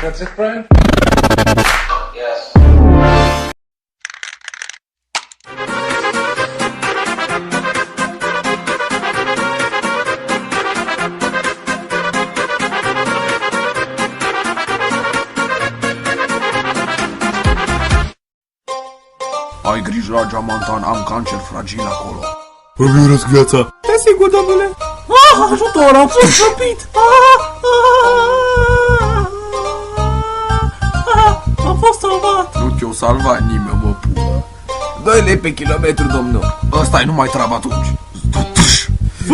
That's it, Brian? Yes. Ai grijă la geamantan, am cancer fragil acolo. Îmi iubesc viața. Desigur, domnule. Ajutor, am fost răpit. Am fost salvat. Nu te-o salva nimeni, mă, pulă. 2 lei pe kilometru, domnul. Ăsta-i numai treaba atunci.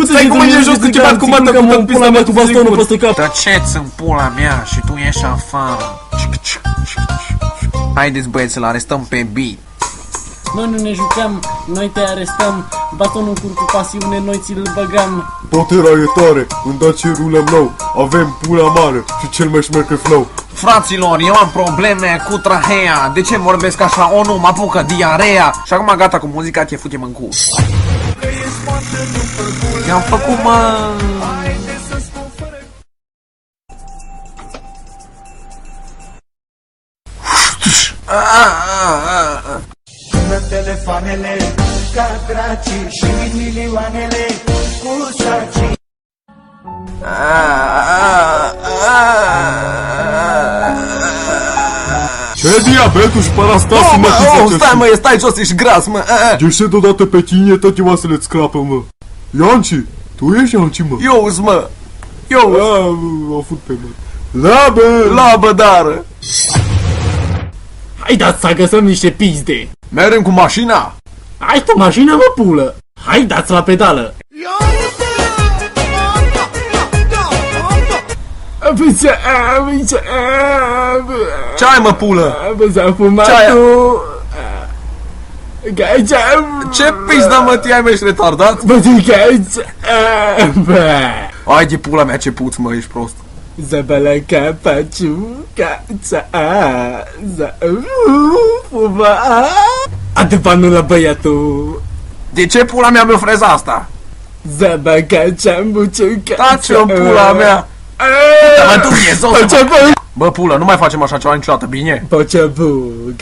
Stai cu mâinile jos, că te bat cu manta, cu tău pula mea, cu bastonul peste cap. Tăceți în pula mea și tu ieși afară. Haideți, băieți, arestăm pe beat. Noi nu ne jucăm, noi te arestăm. Bastonul în cur cu pasiune, noi ți-l băgăm. Potera e tare, în Dacia rulăm nou. Avem pula mare și cel mai șmecher flow. Fraților, eu am probleme cu trahea. De ce vorbesc așa? O, nu, mă apucă diarea. Și acum gata cu muzica, te futem în cur. I-am făcut, mă... Telefoanele ca dracii și milioanele cu sacii. Ce diabetul și parastasul, mă, Stai, mă, stai jos, ești gras, mă. Gheșet odată pe tine, toate oasele-ți scrapă, mă. Ianci, tu ești Ianci, mă. Eu-s, mă. Eu-s. O fut pe mă. Labă! Labă, dară. Hai dați să găsăm niște pizde. Mergem cu mașina. Hai tu mașina, mă, pulă. Hai dați la pedală. Ce ai, mă, pulă? S-a fumat Ce-ai? tu. Ce pizda, mă, te-ai, mă, ești retardat? Ai de pula mea, ce puț, mă, ești prost. Zabalaca, paciuca, fuma. Ade banul la băiatul. De ce pula mea mi-o freza asta? Zabaca, ceambuciuca. Taci-o, pula mea. Mă, tu, Bă, pulă, nu mai facem așa ceva niciodată, bine? Poceabuca.